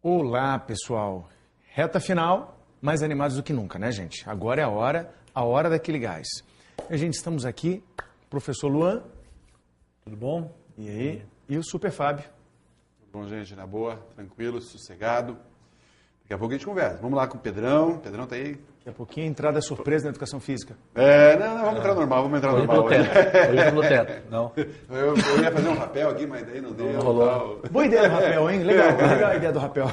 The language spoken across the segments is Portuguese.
Olá, pessoal. Reta final, mais animados do que nunca, né, gente? Agora é a hora daquele gás. E, gente, estamos aqui, professor Luan. Tudo bom? E aí? E o Super Fábio. Tudo bom, gente? Na boa, tranquilo, sossegado. Daqui a pouco a gente conversa. Vamos lá com o Pedrão. O Pedrão tá aí. Daqui a pouquinho, entrada surpresa na educação física. Não, vamos entrar normal, Hoje pelo teto. Não. Eu ia fazer um rapel aqui, mas daí não deu. Não rolou. Boa ideia do rapel, hein? Legal a ideia do rapel.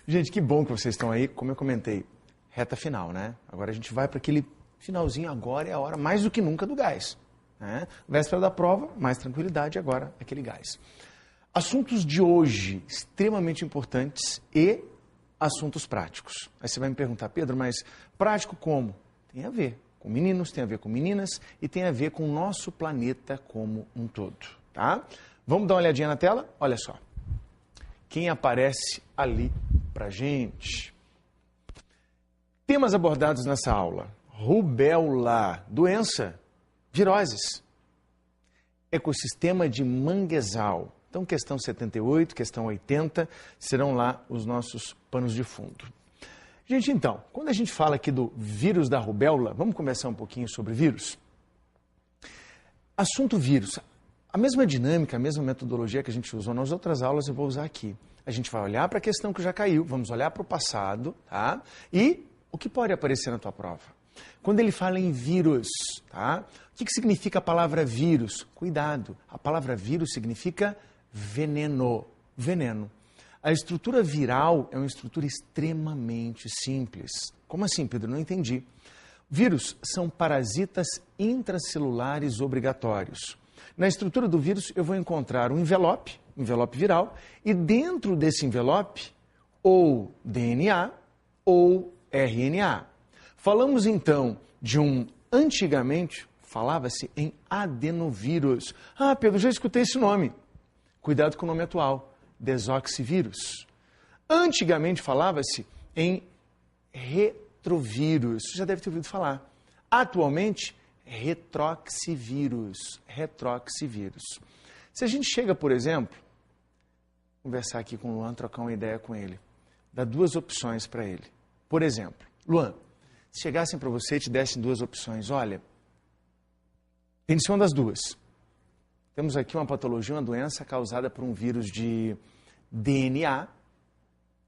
Gente, que bom que vocês estão aí. Como eu comentei, reta final, né? Agora a gente vai para aquele finalzinho, agora é a hora mais do que nunca do gás. Né? Véspera da prova, mais tranquilidade, agora aquele gás. Assuntos de hoje extremamente importantes e assuntos práticos. Aí você vai me perguntar, Pedro, mas prático como? Tem a ver com meninos, tem a ver com meninas e tem a ver com o nosso planeta como um todo, tá? Vamos dar uma olhadinha na tela? Olha só. Quem aparece ali pra gente? Temas abordados nessa aula: rubéola, doença, viroses, ecossistema de manguezal. Então, questão 78, questão 80, serão lá os nossos panos de fundo. Gente, então, quando a gente fala aqui do vírus da rubéola, vamos conversar um pouquinho sobre vírus? Assunto vírus. A mesma dinâmica, a mesma metodologia que a gente usou nas outras aulas, eu vou usar aqui. A gente vai olhar para a questão que já caiu, vamos olhar para o passado, tá? E o que pode aparecer na tua prova? Quando ele fala em vírus, tá? O que significa a palavra vírus? Cuidado, a palavra vírus significa veneno. A estrutura viral é uma estrutura extremamente simples. Como assim, Pedro? Não entendi. Vírus são parasitas intracelulares obrigatórios. Na estrutura do vírus eu vou encontrar um envelope viral, e dentro desse envelope, ou DNA ou RNA. Falamos então de antigamente, falava-se em adenovírus. Ah, Pedro, já escutei esse nome. Cuidado com o nome atual, desoxivírus. Antigamente falava-se em retrovírus, você já deve ter ouvido falar. Atualmente, retroxivírus. Se a gente chega, por exemplo, conversar aqui com o Luan, trocar uma ideia com ele, dá duas opções para ele. Por exemplo, Luan, se chegassem para você e te dessem duas opções, olha, tem uma das duas. Temos aqui uma patologia, uma doença causada por um vírus de DNA,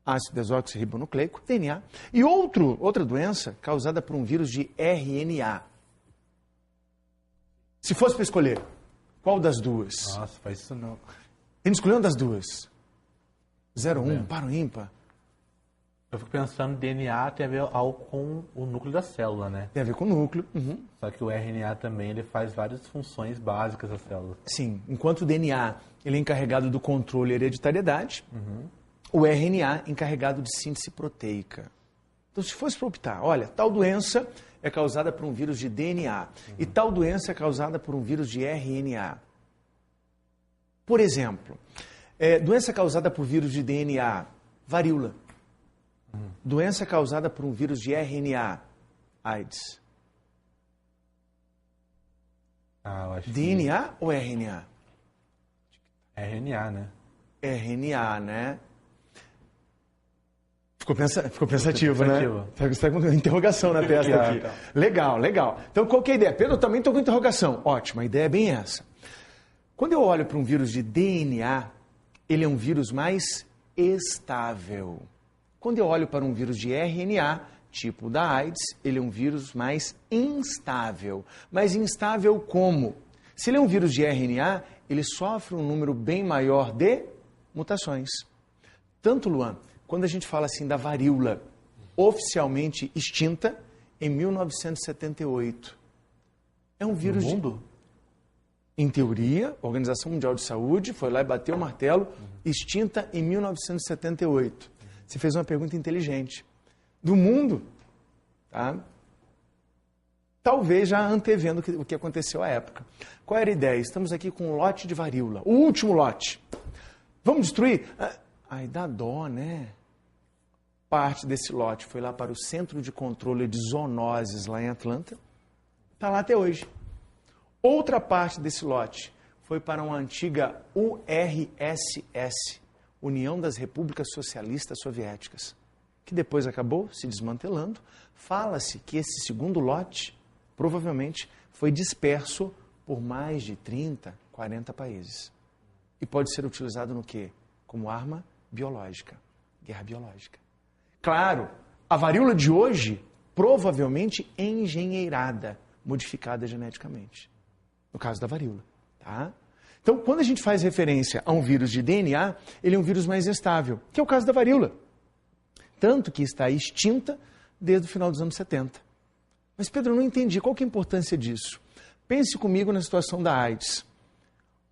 ácido desoxirribonucleico, DNA, e outra doença causada por um vírus de RNA. Se fosse para escolher, qual das duas? Nossa, faz isso não. Tem que escolher uma das duas. 0, 1, par ou ímpar? Eu fico pensando, DNA tem a ver algo com o núcleo da célula, né? Tem a ver com o núcleo. Uhum. Só que o RNA também ele faz várias funções básicas da célula. Sim, enquanto o DNA ele é encarregado do controle e hereditariedade, o RNA é encarregado de síntese proteica. Então, se fosse para optar, olha, tal doença é causada por um vírus de DNA e tal doença é causada por um vírus de RNA. Por exemplo, doença causada por vírus de DNA, varíola. Doença causada por um vírus de RNA, AIDS. Eu acho DNA ou RNA? RNA, né? RNA, né? Ficou pensativo, né? Você está com interrogação na testa aqui. Então. Legal. Então, qual que é a ideia? Pedro, eu também estou com interrogação. Ótimo, a ideia é bem essa. Quando eu olho para um vírus de DNA, ele é um vírus mais estável. Quando eu olho para um vírus de RNA, tipo da AIDS, ele é um vírus mais instável. Mas instável como? Se ele é um vírus de RNA, ele sofre um número bem maior de mutações. Tanto, Luan, quando a gente fala assim da varíola, oficialmente extinta em 1978. É um vírus no mundo? Em teoria, a Organização Mundial de Saúde foi lá e bateu o martelo, extinta em 1978. Você fez uma pergunta inteligente. Do mundo, tá? Talvez já antevendo o que aconteceu à época. Qual era a ideia? Estamos aqui com um lote de varíola, o último lote. Vamos destruir? Ai, dá dó, né? Parte desse lote foi lá para o Centro de Controle de Zoonoses, lá em Atlanta. Está lá até hoje. Outra parte desse lote foi para uma antiga URSS, União das Repúblicas Socialistas Soviéticas, que depois acabou se desmantelando. Fala-se que esse segundo lote provavelmente foi disperso por mais de 30, 40 países. E pode ser utilizado no quê? Como arma biológica, guerra biológica. Claro, a varíola de hoje provavelmente engenheirada, modificada geneticamente. No caso da varíola, tá? Então, quando a gente faz referência a um vírus de DNA, ele é um vírus mais estável, que é o caso da varíola. Tanto que está extinta desde o final dos anos 70. Mas, Pedro, eu não entendi. Qual que é a importância disso? Pense comigo na situação da AIDS.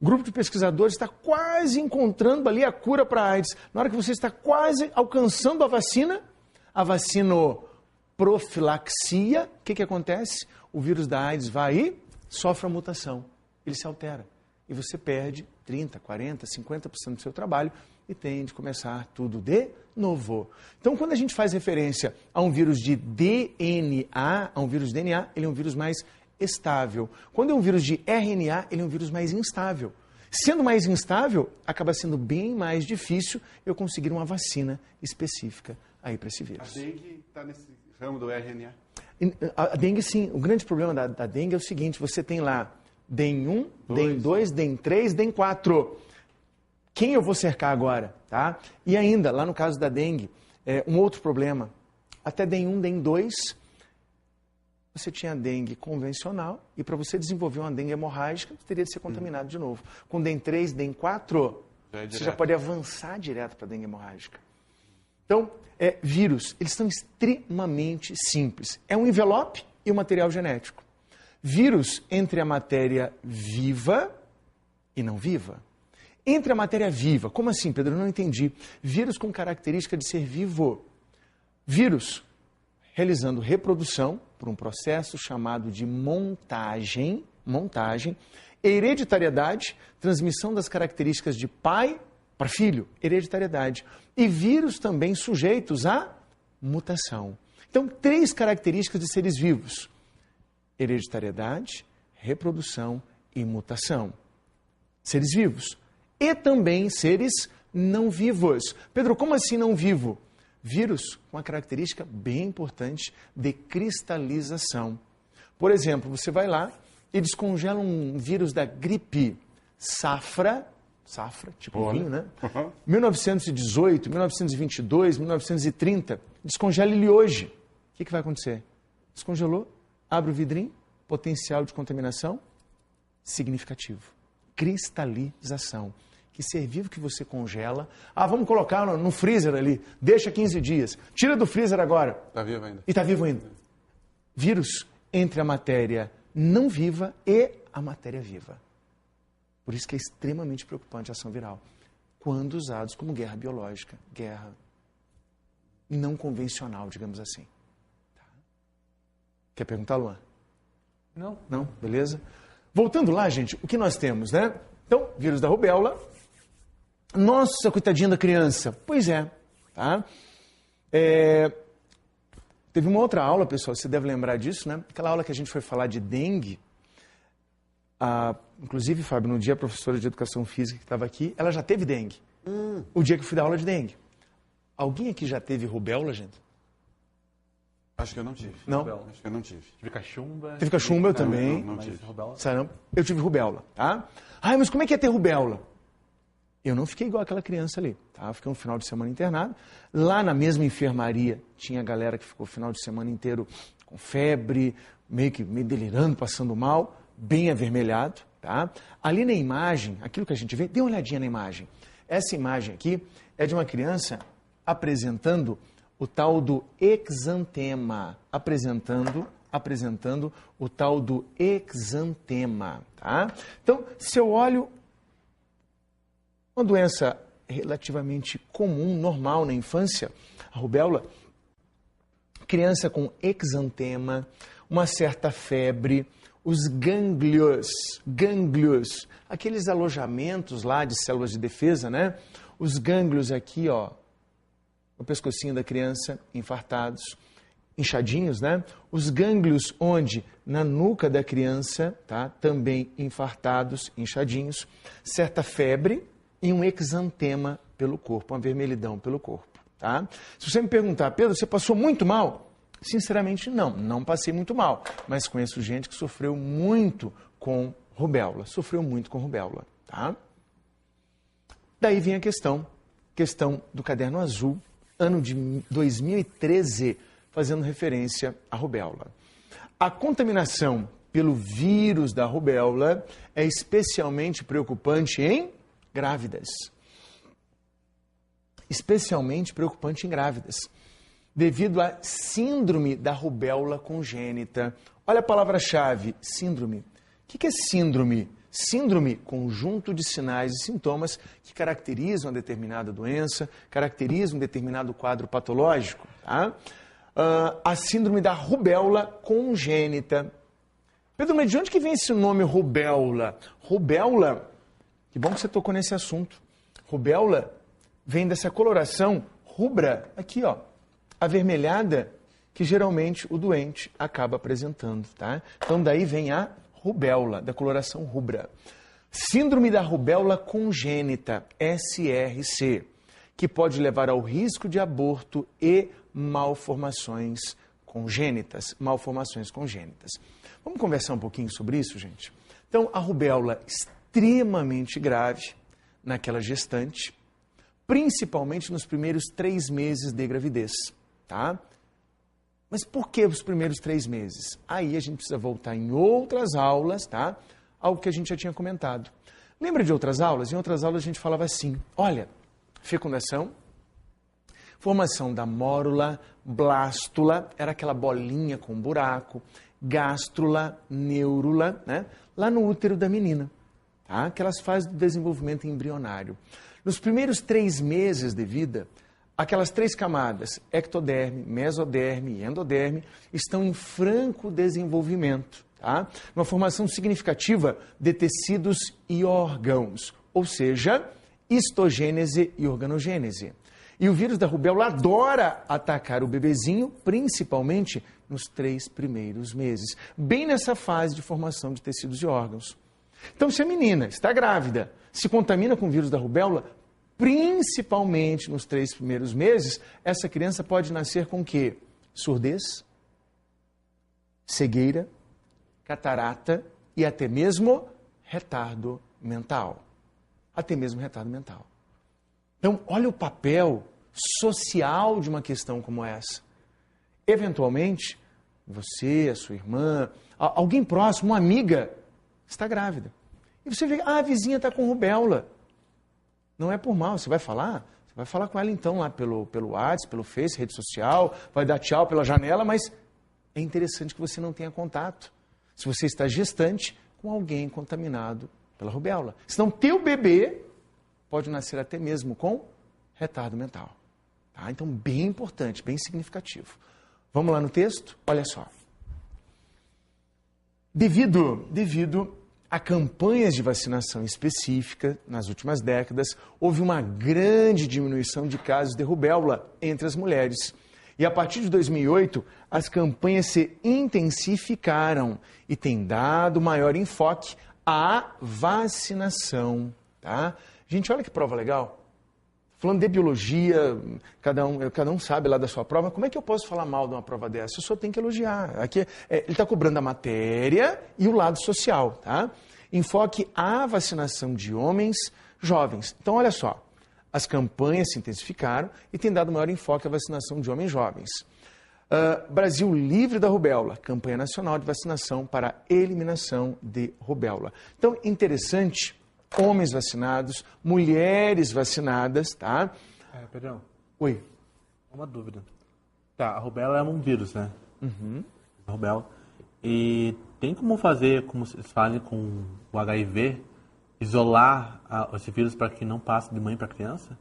O grupo de pesquisadores está quase encontrando ali a cura para a AIDS. Na hora que você está quase alcançando a vacinoprofilaxia, o que acontece? O vírus da AIDS vai e sofre a mutação. Ele se altera. E você perde 30%, 40%, 50% do seu trabalho e tem de começar tudo de novo. Então, quando a gente faz referência a um vírus de DNA, ele é um vírus mais estável. Quando é um vírus de RNA, ele é um vírus mais instável. Sendo mais instável, acaba sendo bem mais difícil eu conseguir uma vacina específica aí para esse vírus. A dengue está nesse ramo do RNA? A dengue, sim. O grande problema da dengue é o seguinte, você tem lá DEN 1, DEN 2, DEN 3, DEN 4. Quem eu vou cercar agora? Tá? E ainda, lá no caso da dengue, um outro problema. Até DEN 1, DEN 2, você tinha dengue convencional e para você desenvolver uma dengue hemorrágica, você teria de ser contaminado de novo. Com DEN 3, DEN 4, você já pode avançar direto para a dengue hemorrágica. Então, vírus, eles são extremamente simples. É um envelope e um material genético. Vírus entre a matéria viva e não viva. Entre a matéria viva, como assim, Pedro? Eu não entendi. Vírus com característica de ser vivo. Vírus realizando reprodução por um processo chamado de montagem, hereditariedade, transmissão das características de pai para filho, hereditariedade. E vírus também sujeitos à mutação. Então, 3 características de seres vivos: hereditariedade, reprodução e mutação. Seres vivos. E também seres não vivos. Pedro, como assim não vivo? Vírus com uma característica bem importante de cristalização. Por exemplo, você vai lá e descongela um vírus da gripe safra, tipo vinho, né? 1918, 1922, 1930, descongela ele hoje. O que vai acontecer? Descongelou, abre o vidrinho, potencial de contaminação significativo. Cristalização. Que ser vivo que você congela. Vamos colocar no freezer ali. Deixa 15 dias. Tira do freezer agora. Está vivo ainda. E está vivo ainda. Vírus entre a matéria não viva e a matéria viva. Por isso que é extremamente preocupante a ação viral. Quando usados como guerra biológica. Guerra não convencional, digamos assim. Tá. Quer perguntar, Luan? Não. Não? Beleza? Voltando lá, gente, o que nós temos, né? Então, vírus da rubéola. Nossa, coitadinha da criança. Pois é, tá? Teve uma outra aula, pessoal, você deve lembrar disso, né? Aquela aula que a gente foi falar de dengue. Inclusive, Fábio, no dia a professora de educação física que estava aqui, ela já teve dengue. O dia que eu fui dar aula de dengue. Alguém aqui já teve rubéola, gente? Acho que eu não tive. Não? Acho que eu não tive. Tive cachumba. Teve cachumba, eu também. Não tive. Rubéola. Sabe, eu tive rubéola, tá? Mas como é que é ter rubéola? Eu não fiquei igual aquela criança ali, tá? Eu fiquei um final de semana internado. Lá na mesma enfermaria tinha galera que ficou o final de semana inteiro com febre, meio delirando, passando mal, bem avermelhado, tá? Ali na imagem, aquilo que a gente vê, dê uma olhadinha na imagem. Essa imagem aqui é de uma criança apresentando o tal do exantema, apresentando o tal do exantema, tá? Então, se eu olho uma doença relativamente comum, normal na infância, a rubéola, criança com exantema, uma certa febre, os gânglios, aqueles alojamentos lá de células de defesa, né? Os gânglios aqui, ó, no pescocinho da criança, infartados, inchadinhos, né? Os gânglios onde? Na nuca da criança, tá? Também infartados, inchadinhos, certa febre e um exantema pelo corpo, uma vermelhidão pelo corpo, tá? Se você me perguntar, Pedro, você passou muito mal? Sinceramente, não passei muito mal, mas conheço gente que sofreu muito com rubéola, tá? Daí vem a questão do caderno azul, ano de 2013, fazendo referência à rubéola. A contaminação pelo vírus da rubéola é especialmente preocupante em grávidas. Devido à síndrome da rubéola congênita. Olha a palavra-chave, síndrome. O que é síndrome? Síndrome, conjunto de sinais e sintomas que caracterizam uma determinada doença, caracterizam um determinado quadro patológico. Tá? A síndrome da rubéola congênita. Pedro, mas de onde que vem esse nome rubéola? Rubéola, que bom que você tocou nesse assunto. Rubéola vem dessa coloração rubra, aqui ó, avermelhada, que geralmente o doente acaba apresentando, tá? Então daí vem a rubéola, da coloração rubra. Síndrome da rubéola congênita, SRC, que pode levar ao risco de aborto e malformações congênitas. Vamos conversar um pouquinho sobre isso, gente? Então, a rubéola extremamente grave naquela gestante, principalmente nos primeiros 3 meses de gravidez, tá? Mas por que os primeiros 3 meses? Aí a gente precisa voltar em outras aulas, tá? Algo que a gente já tinha comentado. Lembra de outras aulas? Em outras aulas a gente falava assim, olha, fecundação, formação da mórula, blástula, era aquela bolinha com buraco, gástrula, neurula, né? Lá no útero da menina, tá? Aquelas fases do desenvolvimento embrionário. Nos primeiros 3 meses de vida, aquelas 3 camadas, ectoderme, mesoderme e endoderme, estão em franco desenvolvimento, tá? Uma formação significativa de tecidos e órgãos, ou seja, histogênese e organogênese. E o vírus da rubéola adora atacar o bebezinho, principalmente nos 3 primeiros meses, bem nessa fase de formação de tecidos e órgãos. Então, se a menina está grávida, se contamina com o vírus da rubéola, principalmente nos 3 primeiros meses, essa criança pode nascer com o quê? Surdez, cegueira, catarata e até mesmo retardo mental. Então, olha o papel social de uma questão como essa. Eventualmente, você, a sua irmã, alguém próximo, uma amiga, está grávida. E você vê, a vizinha está com rubéola. Não é por mal, você vai falar com ela então lá pelo WhatsApp, pelo Face, rede social, vai dar tchau pela janela, mas é interessante que você não tenha contato. Se você está gestante com alguém contaminado pela rubéola. Senão teu bebê pode nascer até mesmo com retardo mental. Tá? Então, bem importante, bem significativo. Vamos lá no texto? Olha só. Devido a campanhas de vacinação específica nas últimas décadas, houve uma grande diminuição de casos de rubéola entre as mulheres. E a partir de 2008, as campanhas se intensificaram e têm dado maior enfoque à vacinação. Tá? Gente, olha que prova legal. Falando de biologia, cada um sabe lá da sua prova, como é que eu posso falar mal de uma prova dessa? Eu só tenho que elogiar. Aqui, ele está cobrando a matéria e o lado social. Tá? Enfoque à vacinação de homens jovens. Então, olha só, as campanhas se intensificaram e têm dado maior enfoque à vacinação de homens jovens. Brasil livre da rubéola, campanha nacional de vacinação para a eliminação de rubéola. Então, interessante, homens vacinados, mulheres vacinadas, tá? Pedrão. Oi. Uma dúvida. Tá, a rubéola é um vírus, né? Uhum. A rubéola. E tem como fazer, como vocês fazem com o HIV, isolar esse vírus para que não passe de mãe para criança?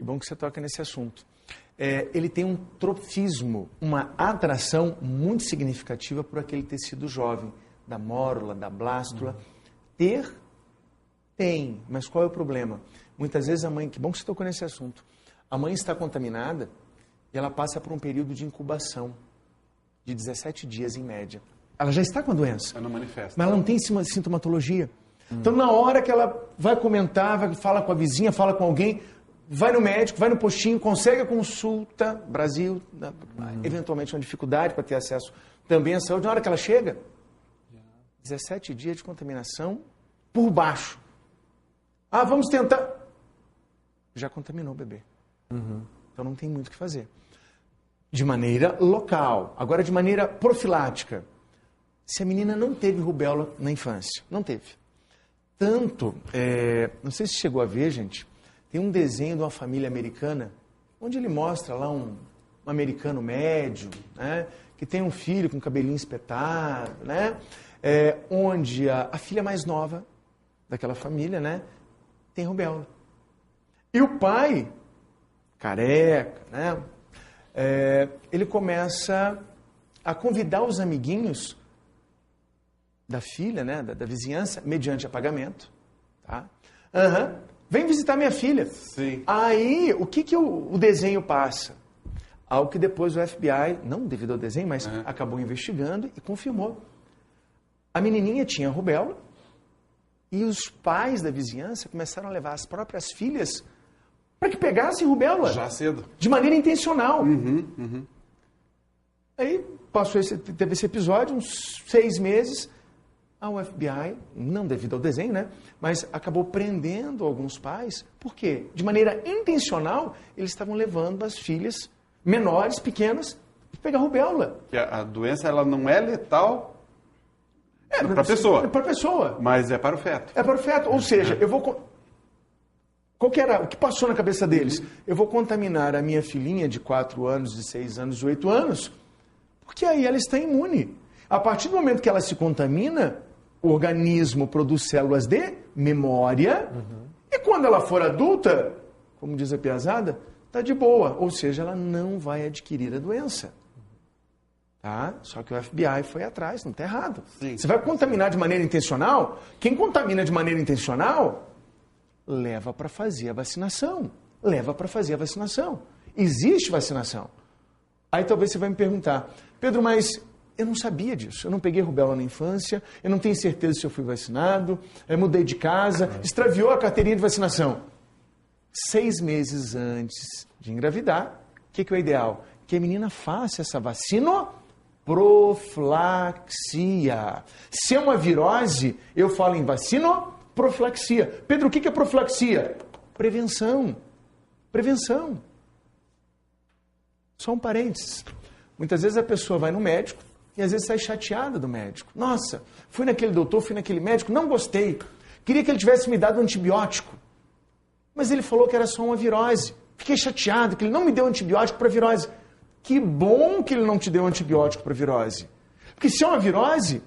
É bom que você toca nesse assunto. Ele tem um trofismo, uma atração muito significativa por aquele tecido jovem, da mórula, da blástula. Tem, mas qual é o problema? Muitas vezes a mãe, que bom que você tocou nesse assunto, a mãe está contaminada e ela passa por um período de incubação de 17 dias em média. Ela já está com a doença, ela não manifesta, mas ela não tem sintomatologia. Então, na hora que ela vai comentar, fala com a vizinha, fala com alguém, vai no médico, vai no postinho, consegue a consulta, Brasil, eventualmente uma dificuldade para ter acesso também à saúde. Na hora que ela chega, 17 dias de contaminação por baixo. Ah, vamos tentar. Já contaminou o bebê. Então não tem muito o que fazer. De maneira local. Agora, de maneira profilática. Se a menina não teve rubéola na infância, não teve. Tanto, não sei se chegou a ver, gente, tem um desenho de uma família americana, onde ele mostra lá um americano médio, né, que tem um filho com cabelinho espetado, né, onde a filha mais nova daquela família, né, tem rubéola. E o pai, careca, né, ele começa a convidar os amiguinhos da filha, né, da vizinhança, mediante apagamento. Tá? Vem visitar minha filha. Sim. Aí, o que o desenho passa? Algo que depois o FBI, não devido ao desenho, mas acabou investigando e confirmou. A menininha tinha rubéola e os pais da vizinhança começaram a levar as próprias filhas para que pegassem rubéola. Já cedo. De maneira intencional. Aí, teve esse episódio, uns 6 meses... O FBI, não devido ao desenho, né, mas acabou prendendo alguns pais. Por quê? De maneira intencional, eles estavam levando as filhas menores, pequenas, para pegar rubéola. Que a doença ela não é letal para a pessoa. Para a pessoa. Mas é para o feto. É para o feto. Ou seja, eu vou... Qual que era? O que passou na cabeça deles? Eu vou contaminar a minha filhinha de 4 anos, de 6 anos, de 8 anos, porque aí ela está imune. A partir do momento que ela se contamina, o organismo produz células de memória e quando ela for adulta, como diz a piazada, está de boa. Ou seja, ela não vai adquirir a doença. Tá? Só que o FBI foi atrás, não está errado. Sim. Você vai contaminar de maneira intencional? Quem contamina de maneira intencional, leva para fazer a vacinação. Leva para fazer a vacinação. Existe vacinação. Aí talvez você vai me perguntar, Pedro, mas... eu não sabia disso, eu não peguei rubéola na infância, eu não tenho certeza se eu fui vacinado, eu mudei de casa, extraviou a carteirinha de vacinação. 6 meses antes de engravidar, o que é o ideal? Que a menina faça essa vacinoprofilaxia. Se é uma virose, eu falo em vacinoprofilaxia. Pedro, o que é profilaxia? Prevenção. Prevenção. Só um parênteses. Muitas vezes a pessoa vai no médico, e às vezes sai chateada do médico. Nossa, fui naquele doutor, fui naquele médico, não gostei. Queria que ele tivesse me dado um antibiótico. Mas ele falou que era só uma virose. Fiquei chateado que ele não me deu antibiótico para virose. Que bom que ele não te deu antibiótico para virose. Porque se é uma virose,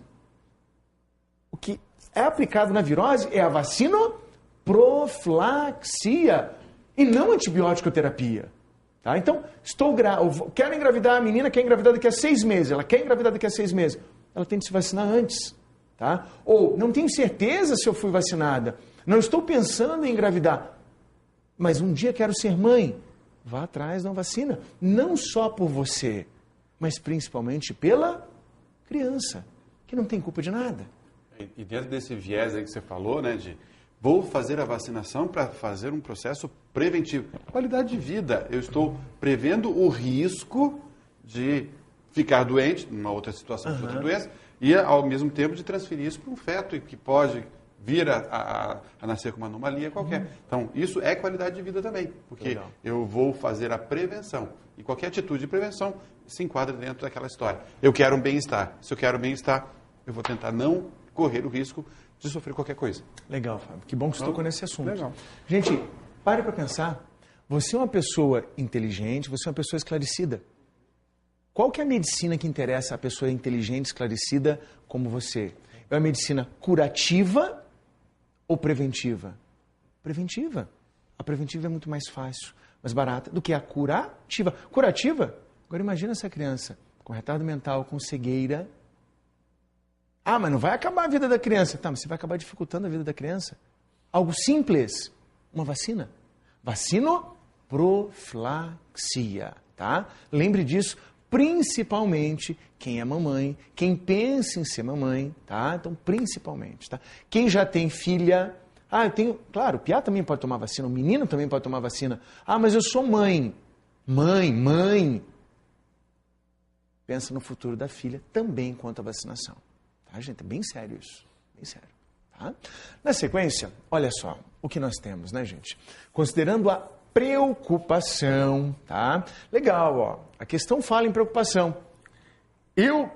o que é aplicado na virose é a vacinoprofilaxia e não antibiótico terapia. Tá? Então, quero engravidar a menina, quer engravidar daqui a 6 meses. Ela quer engravidar daqui a 6 meses. Ela tem que se vacinar antes. Tá? Ou, não tenho certeza se eu fui vacinada. Não estou pensando em engravidar. Mas um dia quero ser mãe. Vá atrás da vacina. Não só por você, mas principalmente pela criança, que não tem culpa de nada. E dentro desse viés aí que você falou, né, de vou fazer a vacinação para fazer um processo preventivo. Qualidade de vida. Eu estou prevendo o risco de ficar doente, numa outra situação, de outra doença, e ao mesmo tempo de transferir isso para um feto que pode vir a nascer com uma anomalia qualquer. Então, isso é qualidade de vida também, porque eu vou fazer a prevenção. E qualquer atitude de prevenção se enquadra dentro daquela história. Eu quero um bem-estar. Se eu quero bem-estar, eu vou tentar não correr o risco de sofrer qualquer coisa. Legal, Fábio. Que bom que você tocou nesse assunto. Legal. Gente, pare para pensar. Você é uma pessoa inteligente, você é uma pessoa esclarecida. Qual que é a medicina que interessa a pessoa inteligente, esclarecida como você? É uma medicina curativa ou preventiva? Preventiva. A preventiva é muito mais fácil, mais barata do que a curativa. Curativa? Agora imagina essa criança com retardo mental, com cegueira. Ah, mas não vai acabar a vida da criança. Tá, mas você vai acabar dificultando a vida da criança. Algo simples. Uma vacina. Vacinoprofilaxia, tá? Lembre disso, principalmente quem é mamãe, quem pensa em ser mamãe, tá? Então, principalmente, tá? Quem já tem filha, Ah, eu tenho... Claro, o piá também pode tomar vacina, o menino também pode tomar vacina. Ah, mas eu sou mãe. Mãe. Pensa no futuro da filha também quanto à vacinação. Tá, gente? É bem sério isso. Bem sério. Tá? Na sequência, olha só o que nós temos, né, gente? Considerando a preocupação, tá? Legal, ó. A questão fala em preocupação. Eu,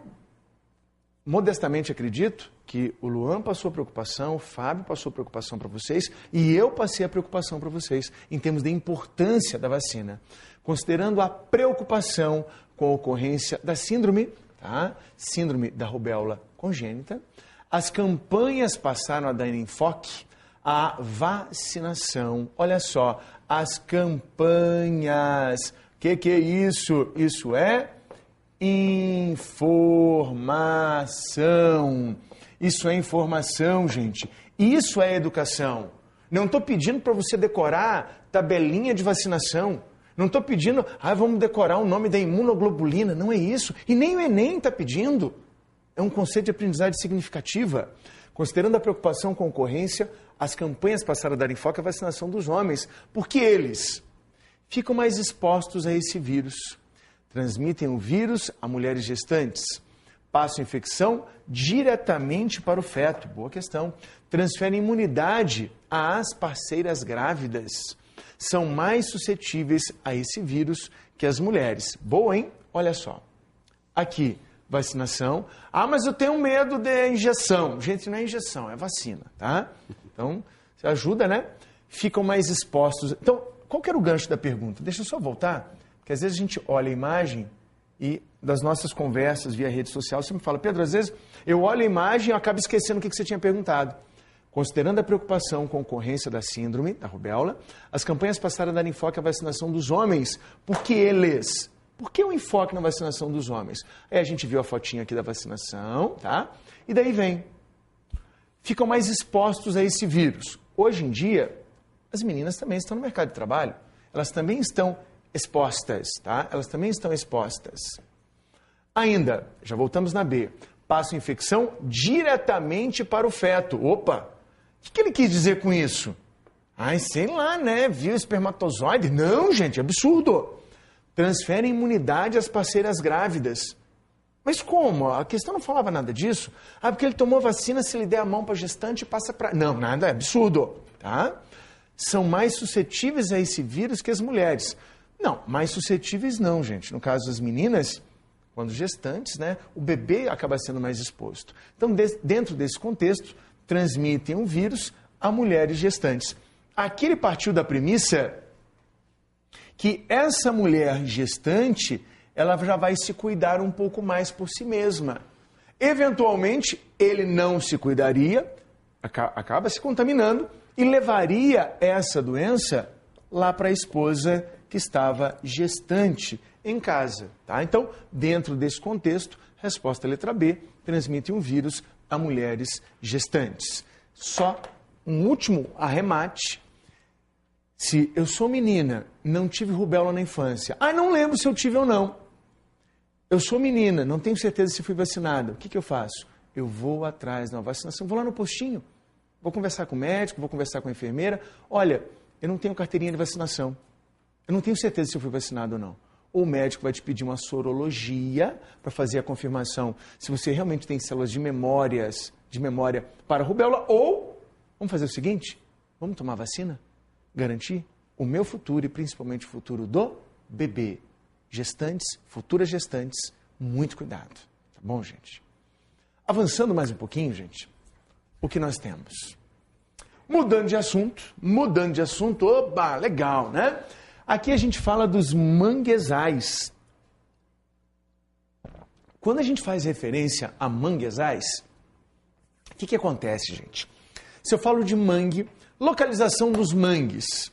modestamente, acredito que o Luan passou preocupação, o Fábio passou preocupação para vocês e eu passei a preocupação para vocês em termos de importância da vacina. Considerando a preocupação com a ocorrência da síndrome, tá? Síndrome da rubéola congênita, as campanhas passaram a dar enfoque à vacinação. Olha só, as campanhas. O que é isso? Isso é informação. Isso é informação, gente. Isso é educação. Não estou pedindo para você decorar tabelinha de vacinação. Não estou pedindo, vamos decorar o nome da imunoglobulina. Não é isso. E nem o Enem está pedindo. É um conceito de aprendizagem significativa. Considerando a preocupação com a ocorrência, as campanhas passaram a dar enfoque à vacinação dos homens, porque eles ficam mais expostos a esse vírus. Transmitem o vírus a mulheres gestantes. Passam a infecção diretamente para o feto. Boa questão. Transferem imunidade às parceiras grávidas. São mais suscetíveis a esse vírus que as mulheres. Boa, hein? Olha só. Aqui, vacinação. Ah, mas eu tenho medo da injeção. Gente, não é injeção, é vacina, tá? Então, você ajuda, né? Ficam mais expostos. Então, qual que era o gancho da pergunta? Deixa eu só voltar, porque às vezes a gente olha a imagem e das nossas conversas via rede social, você me fala, Pedro, às vezes eu olho a imagem e eu acabo esquecendo o que você tinha perguntado. Considerando a preocupação com a ocorrência da síndrome da rubéola, as campanhas passaram a dar enfoque à vacinação dos homens, porque eles... Por que o enfoque na vacinação dos homens? Aí a gente viu a fotinha aqui da vacinação, tá? E daí vem. Ficam mais expostos a esse vírus. Hoje em dia, as meninas também estão no mercado de trabalho. Elas também estão expostas, tá? Elas também estão expostas. Ainda, já voltamos na B. Passa a infecção diretamente para o feto. Opa! O que ele quis dizer com isso? Ai, sei lá, né? Viu o espermatozoide? Não, gente, absurdo. Transferem imunidade às parceiras grávidas. Mas como? A questão não falava nada disso. Ah, porque ele tomou vacina, se ele der a mão para a gestante, passa para... Não, nada, é absurdo, tá? São mais suscetíveis a esse vírus que as mulheres. Não, mais suscetíveis não, gente. No caso das meninas, quando gestantes, né, o bebê acaba sendo mais exposto. Então, dentro desse contexto, transmitem o vírus a mulheres gestantes. Aqui ele partiu da premissa que essa mulher gestante, ela já vai se cuidar um pouco mais por si mesma. Eventualmente, ele não se cuidaria, acaba se contaminando e levaria essa doença lá para a esposa que estava gestante em casa. Tá? Então, dentro desse contexto, resposta letra B, transmite um vírus a mulheres gestantes. Só um último arremate. Se eu sou menina, não tive rubéola na infância. Ah, não lembro se eu tive ou não. Eu sou menina, não tenho certeza se fui vacinada. O que eu faço? Eu vou atrás de uma vacinação, vou lá no postinho, vou conversar com o médico, vou conversar com a enfermeira. Olha, eu não tenho carteirinha de vacinação. Eu não tenho certeza se eu fui vacinado ou não. Ou o médico vai te pedir uma sorologia para fazer a confirmação se você realmente tem células de memória para a rubéola. Ou, vamos fazer o seguinte, vamos tomar vacina? Garantir o meu futuro e principalmente o futuro do bebê. Gestantes, futuras gestantes, muito cuidado. Tá bom, gente? Avançando mais um pouquinho, gente, o que nós temos? Mudando de assunto, oba, legal, né? Aqui a gente fala dos manguezais. Quando a gente faz referência a manguezais, o que acontece, gente? Se eu falo de mangue, localização dos mangues.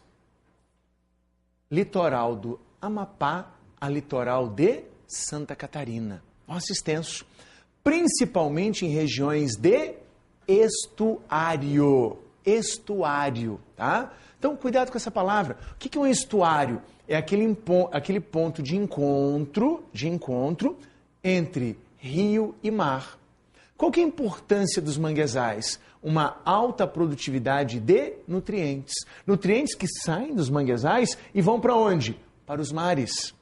Litoral do Amapá a litoral de Santa Catarina. Nossa, extenso. Principalmente em regiões de estuário. Estuário, tá? Então, cuidado com essa palavra. O que é um estuário? É aquele ponto de encontro entre rio e mar. Qual que é a importância dos manguezais? uma alta produtividade de nutrientes. Nutrientes que saem dos manguezais e vão para onde? Para os mares.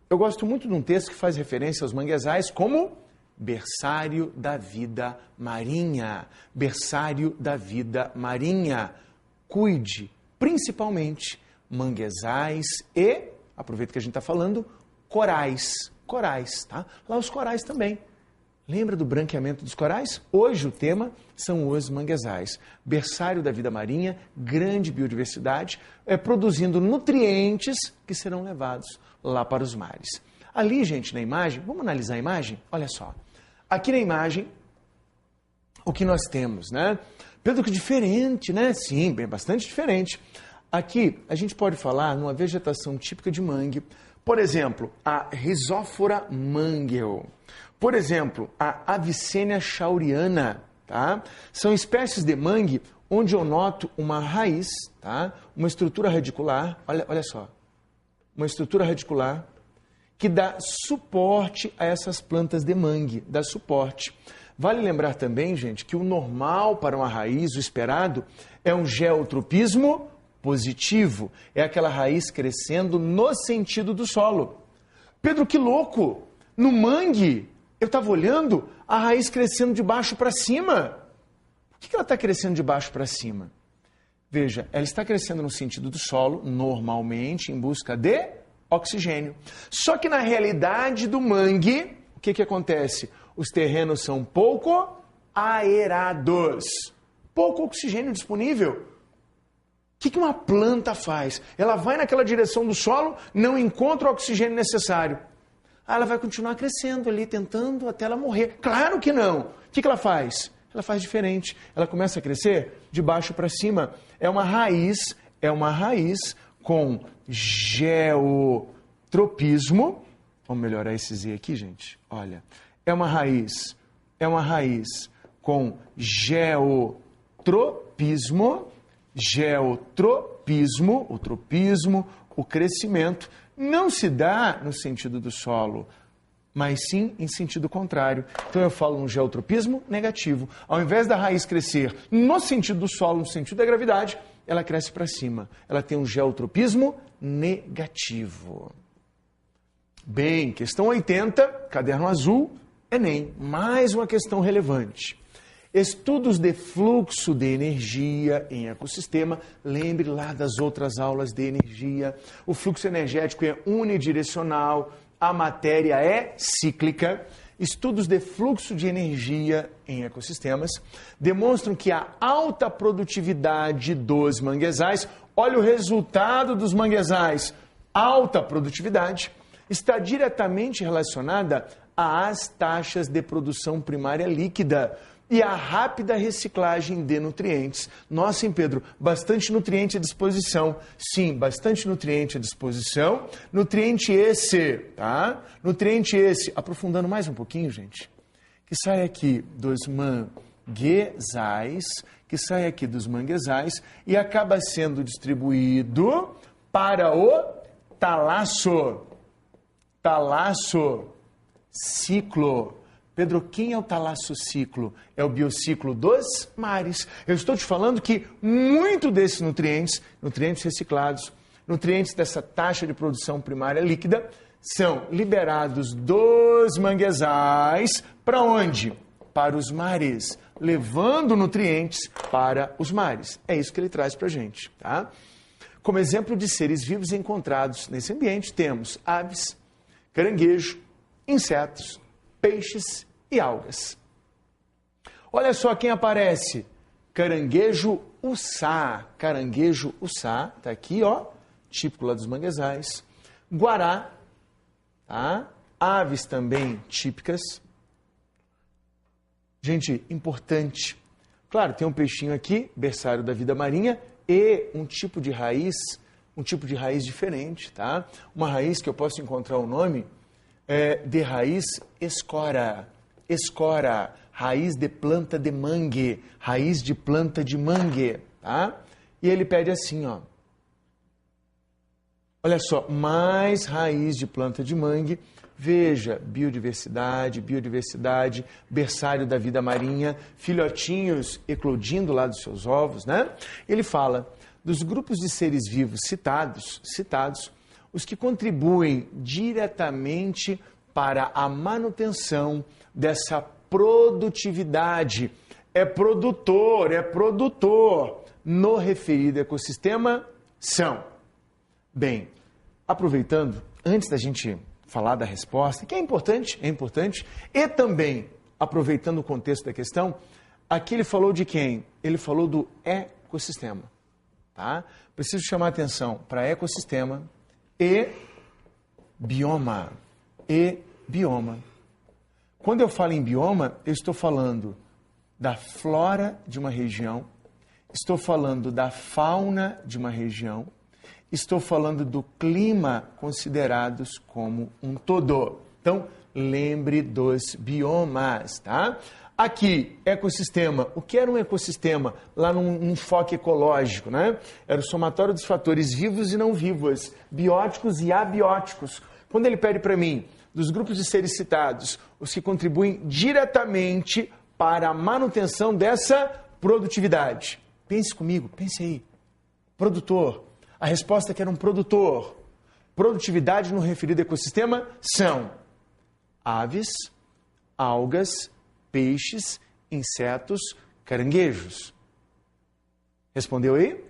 Eu gosto muito de um texto que faz referência aos manguezais como berçário da vida marinha. Berçário da vida marinha. Cuide, principalmente, manguezais e, aproveita que a gente está falando, corais. Corais, tá? Lá os corais também. Lembra do branqueamento dos corais? Hoje o tema são os manguezais. Berçário da vida marinha, grande biodiversidade, produzindo nutrientes que serão levados lá para os mares. Ali, gente, na imagem, vamos analisar a imagem? Olha só. Aqui na imagem, o que nós temos, né? Pedro, que diferente, né? Sim, bem, bastante diferente. Aqui, a gente pode falar numa vegetação típica de mangue. Por exemplo, a Rhizophyra mangel. Por exemplo, a Avicennia shauriana, tá? São espécies de mangue onde eu noto uma raiz, tá? Uma estrutura radicular, olha só, uma estrutura radicular que dá suporte a essas plantas de mangue, dá suporte. Vale lembrar também, gente, que o normal para uma raiz, o esperado, é um geotropismo positivo, é aquela raiz crescendo no sentido do solo. Pedro, que louco! No mangue, eu estava olhando a raiz crescendo de baixo para cima. Por que ela está crescendo de baixo para cima? Veja, ela está crescendo no sentido do solo, normalmente, em busca de oxigênio. Só que na realidade do mangue, o que acontece? Os terrenos são pouco aerados. Pouco oxigênio disponível. O que uma planta faz? Ela vai naquela direção do solo, não encontra o oxigênio necessário. Ela vai continuar crescendo ali, tentando até ela morrer. Claro que não. O que ela faz? Ela faz diferente. Ela começa a crescer de baixo para cima. É uma raiz com geotropismo. Vamos melhorar esse Z aqui, gente? Olha, é uma raiz com geotropismo, o tropismo, o crescimento, não se dá no sentido do solo, mas sim em sentido contrário. Então eu falo um geotropismo negativo. Ao invés da raiz crescer no sentido do solo, no sentido da gravidade, ela cresce para cima. Ela tem um geotropismo negativo. Bem, questão 80, caderno azul, Enem. Mais uma questão relevante. Estudos de fluxo de energia em ecossistema. Lembre lá das outras aulas de energia. O fluxo energético é unidirecional, a matéria é cíclica. Estudos de fluxo de energia em ecossistemas demonstram que a alta produtividade dos manguezais, olha o resultado dos manguezais, alta produtividade, está diretamente relacionada às taxas de produção primária líquida e a rápida reciclagem de nutrientes. Nossa, hein, Pedro? Bastante nutriente à disposição. Sim, bastante nutriente à disposição. Nutriente esse, tá? Nutriente esse. Aprofundando mais um pouquinho, gente. Que sai aqui dos manguezais e acaba sendo distribuído para o talasso. Ciclo. Pedro, quem é o talassociclo? É o biociclo dos mares. Eu estou te falando que muito desses nutrientes reciclados, nutrientes dessa taxa de produção primária líquida, são liberados dos manguezais para onde? Para os mares, levando nutrientes para os mares. É isso que ele traz para a gente, tá? Como exemplo de seres vivos encontrados nesse ambiente, temos aves, caranguejo, insetos, peixes e algas. Olha só quem aparece. Caranguejo uçá. Caranguejo uçá, tá aqui, ó, típico lá dos manguezais. Guará, tá? Aves também típicas. Gente, importante. Claro, tem um peixinho aqui, berçário da vida marinha, e um tipo de raiz diferente, tá? Uma raiz que eu posso encontrar o nome de raiz escora, raiz de planta de mangue, raiz de planta de mangue, tá? E ele pede assim, ó. Olha só, mais raiz de planta de mangue. Veja, biodiversidade, biodiversidade, berçário da vida marinha, filhotinhos eclodindo lá dos seus ovos, né? Ele fala dos grupos de seres vivos citados, os que contribuem diretamente para a manutenção dessa produtividade. É produtor no referido ecossistema são. Bem, aproveitando, antes da gente falar da resposta, que é importante, e também, aproveitando o contexto da questão, aqui ele falou de quem? Ele falou do ecossistema, tá? Preciso chamar a atenção para ecossistema e bioma. Quando eu falo em bioma, eu estou falando da flora de uma região, estou falando da fauna de uma região, estou falando do clima considerados como um todo. Então, lembre dos biomas, tá? Aqui, ecossistema. O que era um ecossistema? Lá num enfoque ecológico, né? Era o somatório dos fatores vivos e não vivos, bióticos e abióticos. Quando ele pede para mim, dos grupos de seres citados, os que contribuem diretamente para a manutenção dessa produtividade. Pense comigo, pense aí. Produtor. A resposta é que era um produtor. Produtividade no referido ecossistema são aves, algas, peixes, insetos, caranguejos. Respondeu aí?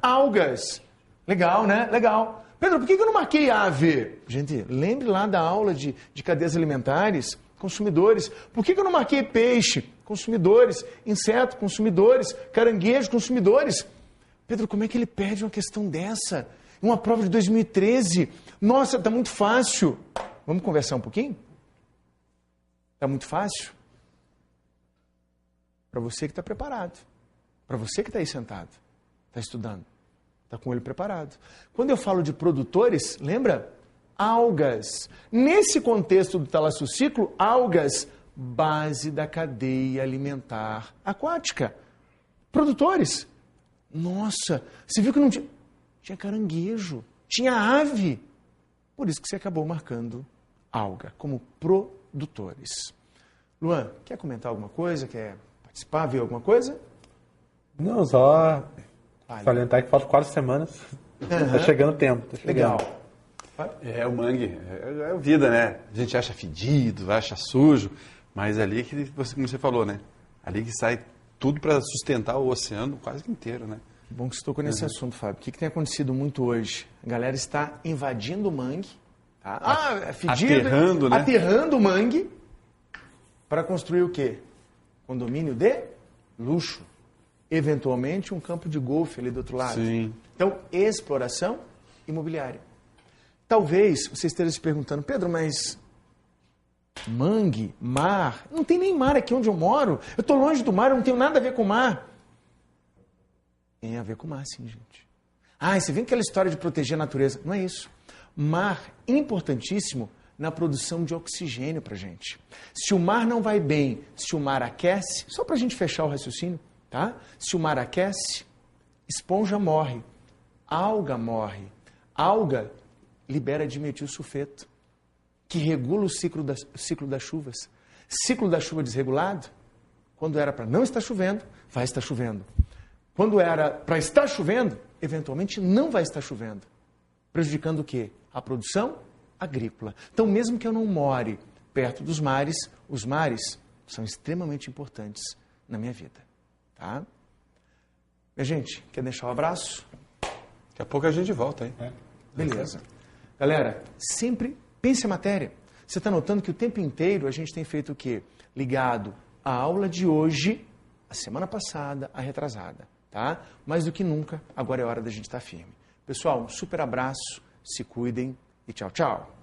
Algas. Legal, né? Legal. Pedro, por que eu não marquei ave? Gente, lembre lá da aula de cadeias alimentares, consumidores. Por que eu não marquei peixe? Consumidores. Inseto, consumidores. Caranguejo, consumidores. Pedro, como é que ele perde uma questão dessa? Uma prova de 2013. Nossa, está muito fácil. Vamos conversar um pouquinho? Está muito fácil? Para você que está preparado. Para você que está aí sentado. Está estudando. Está com o olho preparado. Quando eu falo de produtores, lembra? Algas. Nesse contexto do talassociclo, algas, base da cadeia alimentar aquática. Produtores. Nossa, você viu que não tinha... Tinha caranguejo, tinha ave. Por isso que você acabou marcando alga, como produtores. Luan, quer comentar alguma coisa? Quer participar, ver alguma coisa? Não, só salientar que faltam 4 semanas. Tá chegando o tempo. Tá chegando. Legal. O mangue é a vida, né? A gente acha fedido, acha sujo, mas ali que você, como você falou, né? Ali que sai tudo para sustentar o oceano quase que inteiro, né? Bom que você tocou nesse assunto, Fábio. O que tem acontecido muito hoje? A galera está invadindo o mangue, tá? É fedido. Aterrando, né? Aterrando o mangue para construir o quê? Condomínio de luxo. Eventualmente um campo de golfe ali do outro lado. Sim. Então, exploração imobiliária. Talvez você esteja se perguntando, Pedro, mas mangue, mar, não tem nem mar aqui onde eu moro. Eu estou longe do mar, eu não tenho nada a ver com o mar. Tem a ver com o mar, sim, gente. E você vê aquela história de proteger a natureza. Não é isso. Mar, importantíssimo na produção de oxigênio para a gente. Se o mar não vai bem, se o mar aquece, só para a gente fechar o raciocínio, tá? Se o mar aquece, esponja morre, alga morre. Alga libera dimetilsulfeto, que regula o ciclo das chuvas. Ciclo da chuva desregulado, quando era para não estar chovendo, vai estar chovendo. Quando era para estar chovendo, eventualmente não vai estar chovendo. Prejudicando o quê? A produção agrícola. Então, mesmo que eu não more perto dos mares, os mares são extremamente importantes na minha vida. Tá? Minha gente, quer deixar um abraço? Daqui a pouco a gente volta, hein? Beleza. Galera, sempre pense a matéria. Você está notando que o tempo inteiro a gente tem feito o quê? Ligado à aula de hoje, a semana passada, a retrasada. Tá? Mais do que nunca, agora é hora da gente estar firme. Pessoal, um super abraço, se cuidem e tchau, tchau.